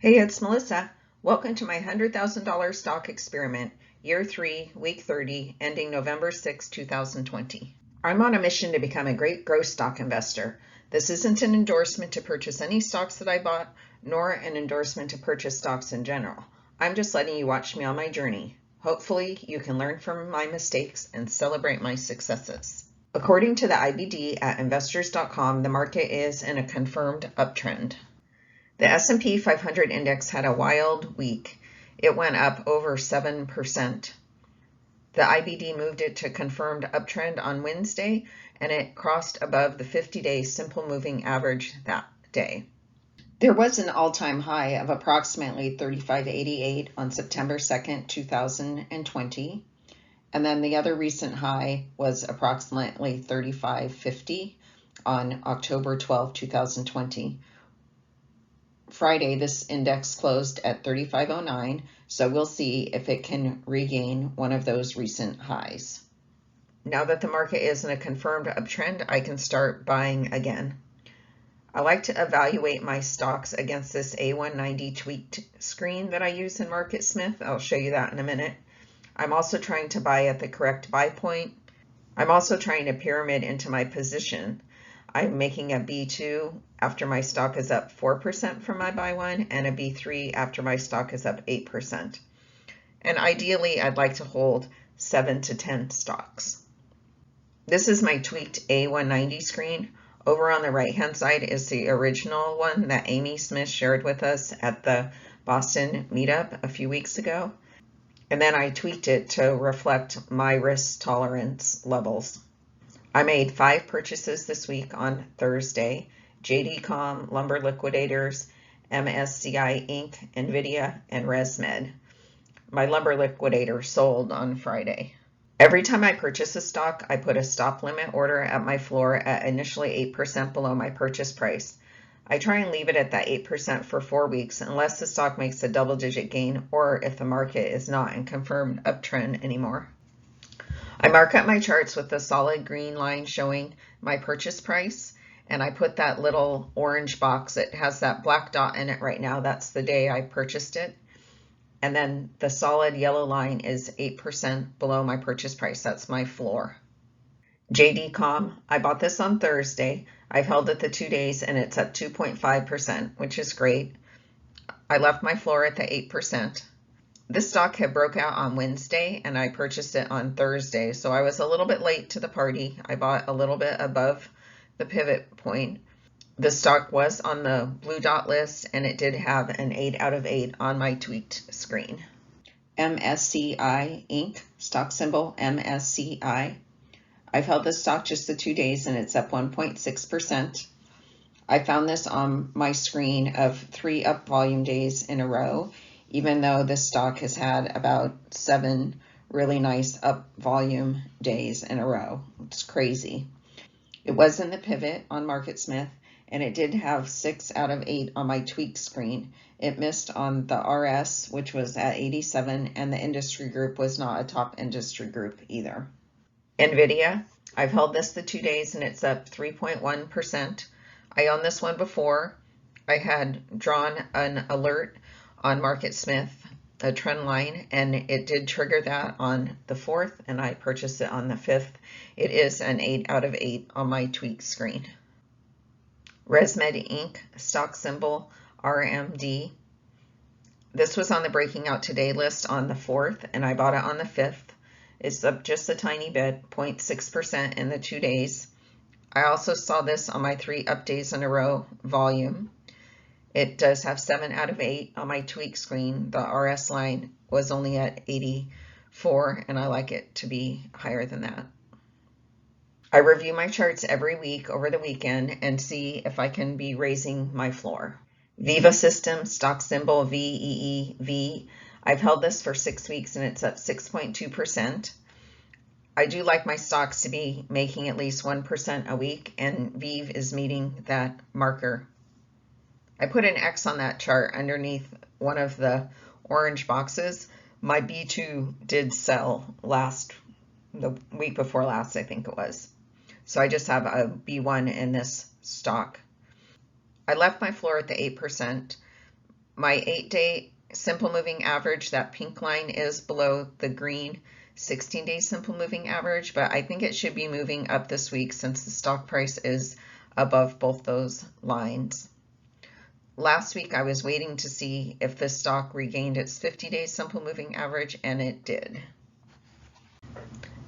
Hey, it's Melissa. Welcome to my $100,000 stock experiment, year 3, week 30, ending November 6, 2020. I'm on a mission to become a great growth stock investor. This isn't an endorsement to purchase any stocks that I bought, nor an endorsement to purchase stocks in general. I'm just letting you watch me on my journey. Hopefully, you can learn from my mistakes and celebrate my successes. According to the IBD at investors.com, the market is in a confirmed uptrend. The S&P 500 index had a wild week. It went up over 7%. The IBD moved it to confirmed uptrend on Wednesday, and it crossed above the 50-day simple moving average that day. There was an all-time high of approximately 35.88 on September 2nd, 2020, and then the other recent high was approximately 35.50 on October 12, 2020. Friday, this index closed at 35.09, so we'll see if it can regain one of those recent highs. Now that the market is in a confirmed uptrend, I can start buying again. I like to evaluate my stocks against this A190 tweaked screen that I use in MarketSmith. I'll show you that in a minute. I'm also trying to buy at the correct buy point. I'm also trying to pyramid into my position. I'm making a B2 after my stock is up 4% from my buy one, and a B3 after my stock is up 8%. And ideally, I'd like to hold 7 to 10 stocks. This is my tweaked A190 screen. Over on the right-hand side is the original one that Amy Smith shared with us at the Boston meetup a few weeks ago. And then I tweaked it to reflect my risk tolerance levels. I made 5 purchases this week on Thursday: JD.com, Lumber Liquidators, MSCI Inc., NVIDIA, and ResMed. My Lumber Liquidator sold on Friday. Every time I purchase a stock, I put a stop limit order at my floor at initially 8% below my purchase price. I try and leave it at that 8% for 4 weeks unless the stock makes a double-digit gain or if the market is not in confirmed uptrend anymore. I mark up my charts with the solid green line showing my purchase price, and I put that little orange box. It has that black dot in it right now. That's the day I purchased it. And then the solid yellow line is 8% below my purchase price. That's my floor. JD.com, I bought this on Thursday. I've held it the 2 days and it's up 2.5%, which is great. I left my floor at the 8%. This stock had broke out on Wednesday and I purchased it on Thursday, so I was a little bit late to the party. I bought a little bit above the pivot point. The stock was on the blue dot list and it did have an 8 out of 8 on my tweaked screen. MSCI Inc., stock symbol MSCI. I've held this stock just the 2 days and it's up 1.6%. I found this on my screen of 3 up volume days in a row, even though this stock has had about 7 really nice up volume days in a row. It's crazy. It was in the pivot on MarketSmith, and it did have 6 out of 8 on my tweak screen. It missed on the RS, which was at 87, and the industry group was not a top industry group either. NVIDIA, I've held this the 2 days and it's up 3.1%. I owned this one before. I had drawn an alert on MarketSmith, a trend line, and it did trigger that on the 4th, and I purchased it on the 5th. It is an 8 out of 8 on my tweak screen. ResMed Inc., stock symbol RMD. This was on the breaking out today list on the 4th, and I bought it on the 5th. It's up just a tiny bit, 0.6% in the 2 days. I also saw this on my 3 up days in a row volume. It does have 7 out of 8 on my tweak screen. The RS line was only at 84, and I like it to be higher than that. I review my charts every week over the weekend and see if I can be raising my floor. Viva System, stock symbol VEEV. I've held this for 6 weeks and it's up 6.2%. I do like my stocks to be making at least 1% a week, and VEEV is meeting that marker. I put an X on that chart underneath one of the orange boxes. My B2 did sell the week before last, I think it was. So I just have a B1 in this stock. I left my floor at the 8%. My 8-day simple moving average, that pink line, is below the green 16-day simple moving average, but I think it should be moving up this week since the stock price is above both those lines. Last week I was waiting to see if this stock regained its 50-day simple moving average, and it did.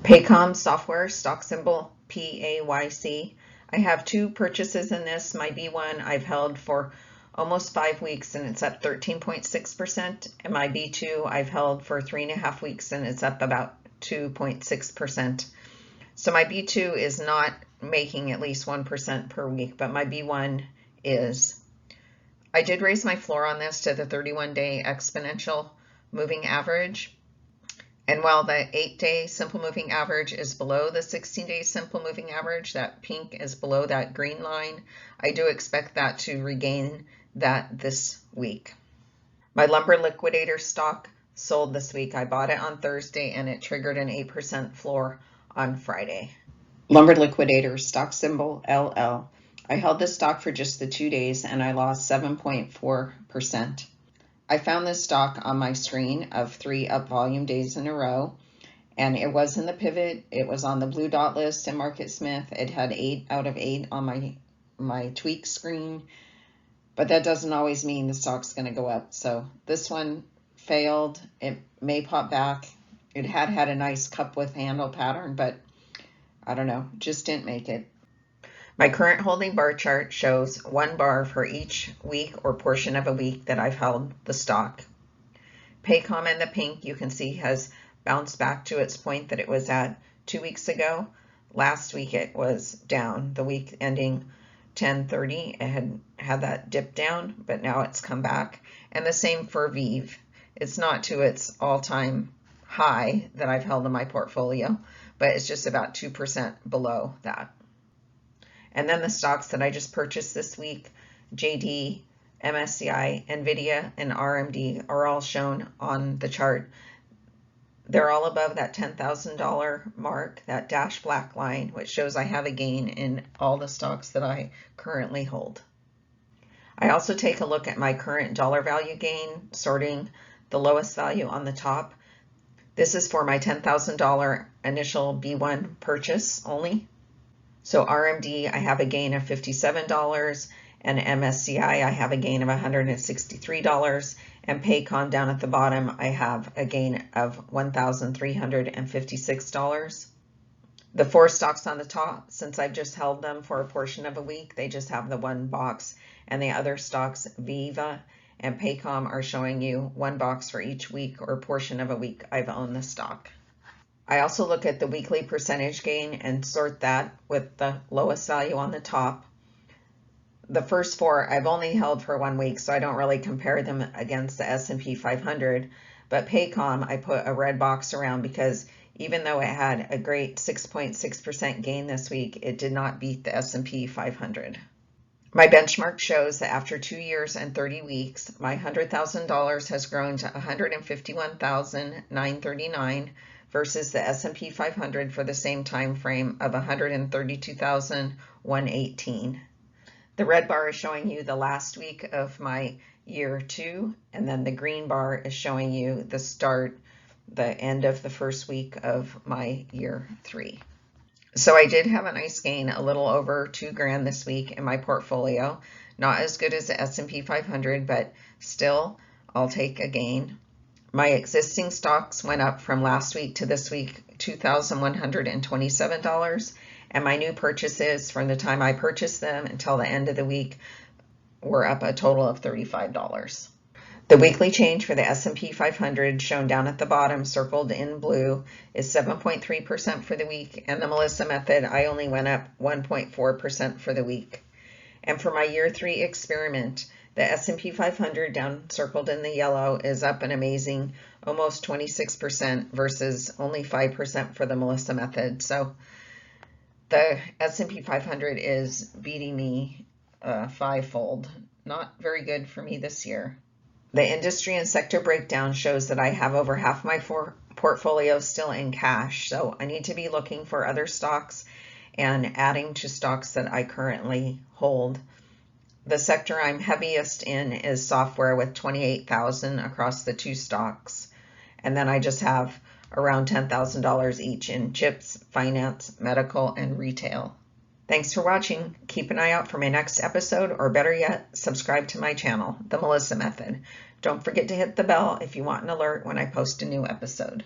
Paycom Software, stock symbol PAYC. I have 2 purchases in this. My B1 I've held for almost 5 weeks and it's up 13.6%, and my B2 I've held for 3.5 weeks and it's up about 2.6%. So my B2 is not making at least 1% per week, but my B1 is. I did raise my floor on this to the 31-day exponential moving average. And while the 8-day simple moving average is below the 16-day simple moving average, that pink is below that green line, I do expect that to regain that this week. My lumber liquidator stock sold this week. I bought it on Thursday and it triggered an 8% floor on Friday. Lumber liquidator, stock symbol LL. I held this stock for just the 2 days and I lost 7.4%. I found this stock on my screen of 3 up volume days in a row, and it was in the pivot. It was on the blue dot list in MarketSmith. It had 8 out of 8 on my tweak screen, but that doesn't always mean the stock's going to go up. So this one failed. It may pop back. It had a nice cup with handle pattern, but I don't know, just didn't make it. My current holding bar chart shows 1 bar for each week or portion of a week that I've held the stock. Paycom in the pink, you can see, has bounced back to its point that it was at 2 weeks ago. Last week it was down. The week ending 10/30, it had that dip down, but now it's come back. And the same for Vive. It's not to its all-time high that I've held in my portfolio, but it's just about 2% below that. And then the stocks that I just purchased this week, JD, MSCI, NVIDIA, and RMD, are all shown on the chart. They're all above that $10,000 mark, that dashed black line, which shows I have a gain in all the stocks that I currently hold. I also take a look at my current dollar value gain, sorting the lowest value on the top. This is for my $10,000 initial B1 purchase only. So RMD, I have a gain of $57, and MSCI, I have a gain of $163, and Paycom down at the bottom, I have a gain of $1,356. The 4 stocks on the top, since I've just held them for a portion of a week, they just have the 1 box, and the other stocks, Viva and Paycom, are showing you 1 box for each week or portion of a week I've owned the stock. I also look at the weekly percentage gain and sort that with the lowest value on the top. The first 4 I've only held for 1 week, so I don't really compare them against the S&P 500. But Paycom, I put a red box around because even though it had a great 6.6% gain this week, it did not beat the S&P 500. My benchmark shows that after 2 years and 30 weeks, my $100,000 has grown to $151,939 versus the S&P 500 for the same time frame of $132,118. The red bar is showing you the last week of my year 2, and then the green bar is showing you the end of the first week of my year 3. So I did have a nice gain, a little over $2,000 this week in my portfolio. Not as good as the S&P 500, but still, I'll take a gain. My existing stocks went up from last week to this week, $2,127, and my new purchases from the time I purchased them until the end of the week were up a total of $35. The weekly change for the S&P 500, shown down at the bottom, circled in blue, is 7.3% for the week, and the Melissa method, I only went up 1.4% for the week. And for my year 3 experiment, the S&P 500, down circled in the yellow, is up an amazing almost 26% versus only 5% for the Melissa method. So the S&P 500 is beating me 5-fold. Not very good for me this year. The industry and sector breakdown shows that I have over half my portfolio still in cash, so I need to be looking for other stocks and adding to stocks that I currently hold. The sector I'm heaviest in is software with $28,000 across the two stocks. And then I just have around $10,000 each in chips, finance, medical, and retail. Thanks for watching. Keep an eye out for my next episode, or better yet, subscribe to my channel, The Melissa Method. Don't forget to hit the bell if you want an alert when I post a new episode.